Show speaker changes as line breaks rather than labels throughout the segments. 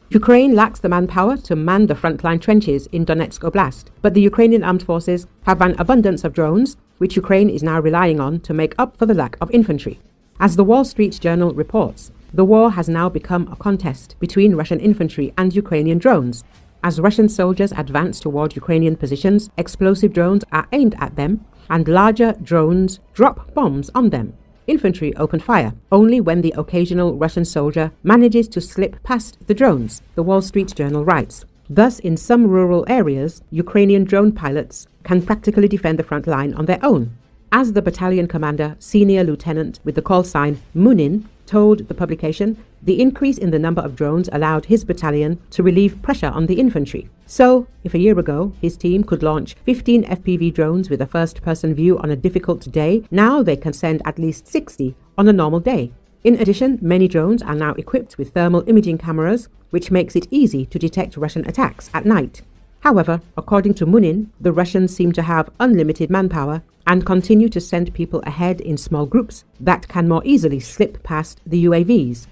Ukraine lacks the manpower to man the frontline trenches in Donetsk Oblast, but the Ukrainian Armed Forces have an abundance of drones, which Ukraine is now relying on to make up for the lack of infantry. As the Wall Street Journal reports, the war has now become a contest between Russian infantry and Ukrainian drones. As Russian soldiers advance toward Ukrainian positions, explosive drones are aimed at them, and larger drones drop bombs on them. Infantry open fire only when the occasional Russian soldier manages to slip past the drones, the Wall Street Journal writes. Thus, in some rural areas, Ukrainian drone pilots can practically defend the front line on their own. As the battalion commander, senior lieutenant with the call sign Munin, told the publication, the increase in the number of drones allowed his battalion to relieve pressure on the infantry. So, if a year ago his team could launch 15 FPV drones with a first-person view on a difficult day, now they can send at least 60 on a normal day. In addition, many drones are now equipped with thermal imaging cameras, which makes it easy to detect Russian attacks at night. However, according to Munin, the Russians seem to have unlimited manpower and continue to send people ahead in small groups that can more easily slip past the UAVs.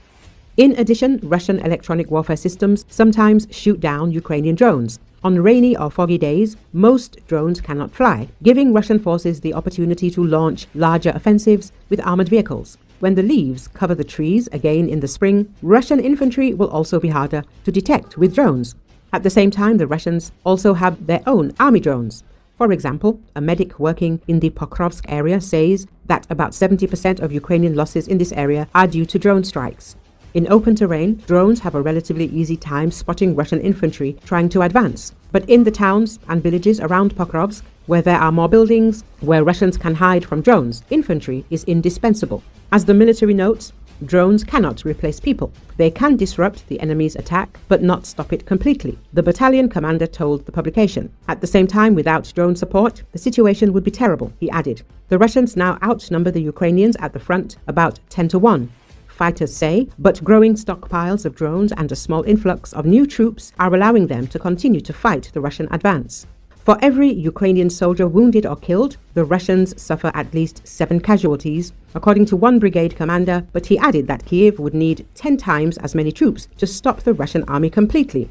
In addition, Russian electronic warfare systems sometimes shoot down Ukrainian drones. On rainy or foggy days, most drones cannot fly, giving Russian forces the opportunity to launch larger offensives with armored vehicles. When the leaves cover the trees again in the spring, Russian infantry will also be harder to detect with drones. At the same time, the Russians also have their own army drones. For example, a medic working in the Pokrovsk area says that about 70% of Ukrainian losses in this area are due to drone strikes. In open terrain, drones have a relatively easy time spotting Russian infantry trying to advance. But in the towns and villages around Pokrovsk, where there are more buildings, where Russians can hide from drones, infantry is indispensable. As the military notes, drones cannot replace people. They can disrupt the enemy's attack, but not stop it completely, the battalion commander told the publication. At the same time, without drone support, the situation would be terrible, he added. The Russians now outnumber the Ukrainians at the front about 10-1. Fighters say, but growing stockpiles of drones and a small influx of new troops are allowing them to continue to fight the Russian advance. For every Ukrainian soldier wounded or killed, the Russians suffer at least 7 casualties, according to one brigade commander, but he added that Kiev would need 10 times as many troops to stop the Russian army completely.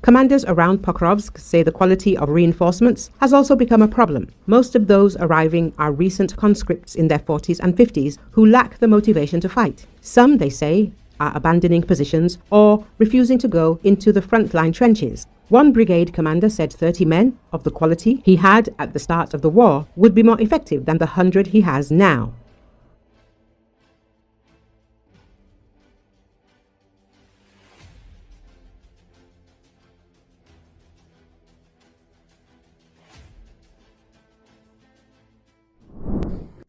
Commanders around Pokrovsk say the quality of reinforcements has also become a problem. Most of those arriving are recent conscripts in their 40s and 50s who lack the motivation to fight. Some, they say, are abandoning positions or refusing to go into the frontline trenches. One brigade commander said 30 men of the quality he had at the start of the war would be more effective than the 100 he has now.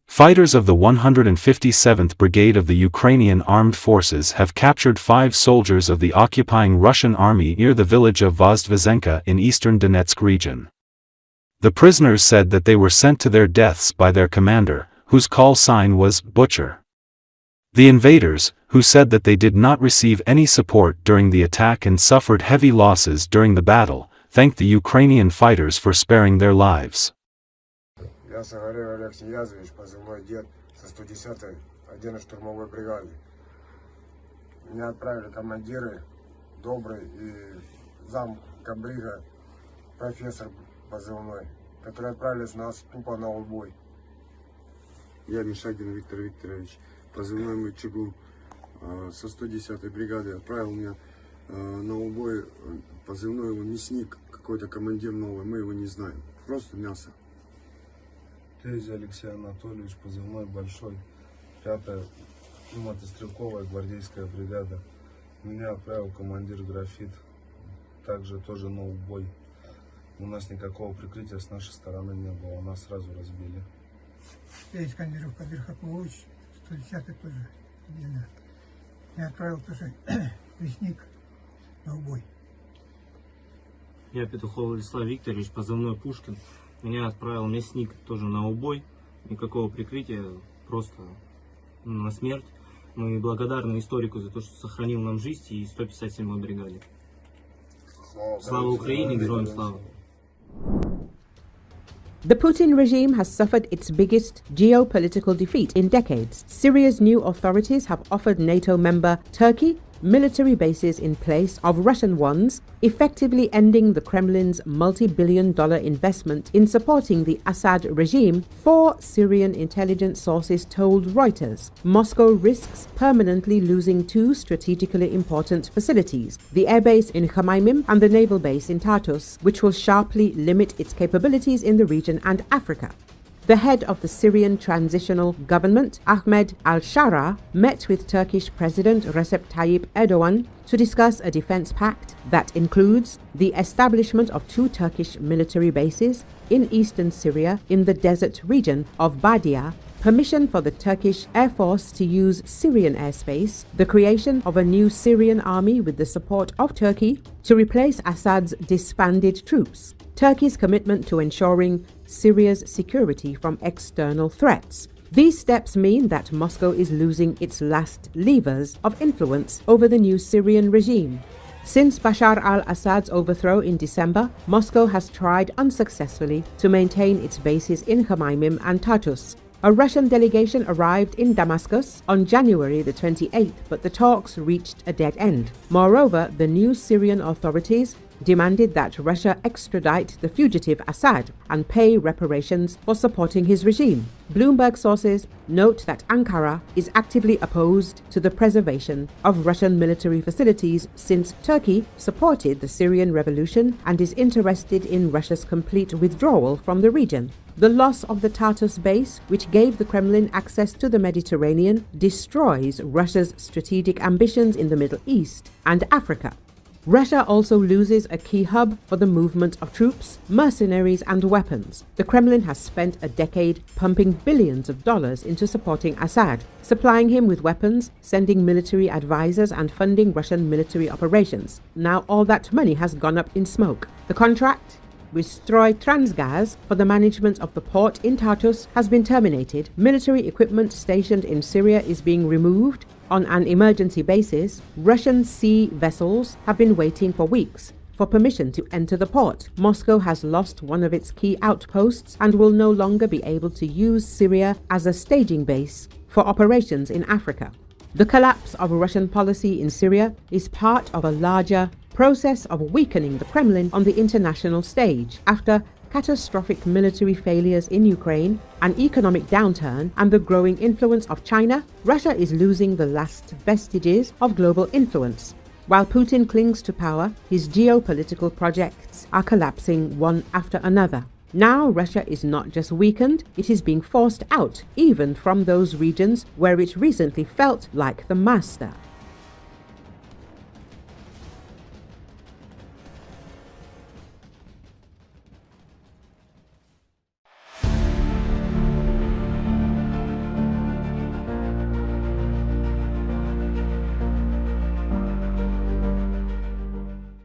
Fighters of the 157th Brigade of the Ukrainian Armed Forces have captured 5 soldiers of the occupying Russian army near the village of Vozdvizhenka in eastern Donetsk region. The prisoners said that they were sent to their deaths by their commander, whose call sign was Bucha. The invaders, who said that they did not receive any support during the attack and suffered heavy losses during the battle, thanked the Ukrainian fighters for sparing their lives.
Я Сагарев Олег Ниязович, позывной дед, со 110-й отдельно штурмовой бригады. Меня отправили командиры, добрый и зам комбрига, профессор позывной, которые отправились нас тупо на убой. Я Мишагин Виктор Викторович, позывной Мальчугун, со 110-й бригады отправил меня на убой, позывной его мясник, какой-то командир новый, мы его не знаем, просто мясо.
Алексей Анатольевич, позывной Большой, 5-я мотострелковая гвардейская бригада. Меня отправил командир Графит, также тоже на убой. У нас никакого прикрытия с нашей стороны не было, нас сразу разбили.
Я Искандеров Кадир Хапович, 110-й тоже. Меня отправил тоже лесник на убой.
Я Петухов Владислав Викторович, позывной Пушкин. Меня отправил мясник тоже на убой, никакого прикрытия, просто на смерть. Мы благодарны историку за то, что сохранил нам жизнь, и 157-й бригаде. Слава Украине, героям слава!
The Putin regime has suffered its biggest geopolitical defeat in decades. Syria's new authorities have offered NATO member Turkey military bases in place of Russian ones, effectively ending the Kremlin's multi-billion-dollar investment in supporting the Assad regime. 4 Syrian intelligence sources told Reuters Moscow risks permanently losing 2 strategically important facilities, the airbase in Khmeimim and the naval base in Tartus, which will sharply limit its capabilities in the region and Africa. The head of the Syrian transitional government, Ahmed al-Shara, met with Turkish President Recep Tayyip Erdogan to discuss a defense pact that includes the establishment of 2 Turkish military bases in eastern Syria in the desert region of Badia, permission for the Turkish Air Force to use Syrian airspace, the creation of a new Syrian army with the support of Turkey to replace Assad's disbanded troops, Turkey's commitment to ensuring Syria's security from external threats. These steps mean that Moscow is losing its last levers of influence over the new Syrian regime. Since Bashar al-Assad's overthrow in December, Moscow has tried unsuccessfully to maintain its bases in Khmeimim and Tartus. A Russian delegation arrived in Damascus on January the 28th, but the talks reached a dead end. Moreover, the new Syrian authorities demanded that Russia extradite the fugitive Assad and pay reparations for supporting his regime. Bloomberg sources note that Ankara is actively opposed to the preservation of Russian military facilities since Turkey supported the Syrian revolution and is interested in Russia's complete withdrawal from the region. The loss of the Tartus base, which gave the Kremlin access to the Mediterranean, destroys Russia's strategic ambitions in the Middle East and Africa. Russia also loses a key hub for the movement of troops, mercenaries and weapons. The Kremlin has spent a decade pumping billions of dollars into supporting Assad, supplying him with weapons, sending military advisors and funding Russian military operations. Now all that money has gone up in smoke. The contract with Stroy Transgaz for the management of the port in Tartus has been terminated. Military equipment stationed in Syria is being removed on an emergency basis. Russian sea vessels have been waiting for weeks for permission to enter the port. Moscow has lost one of its key outposts and will no longer be able to use Syria as a staging base for operations in Africa. The collapse of Russian policy in Syria is part of a larger process of weakening the Kremlin on the international stage after catastrophic military failures in Ukraine, an economic downturn, and the growing influence of China. Russia is losing the last vestiges of global influence. While Putin clings to power, his geopolitical projects are collapsing one after another. Now Russia is not just weakened, it is being forced out, even from those regions where it recently felt like the master.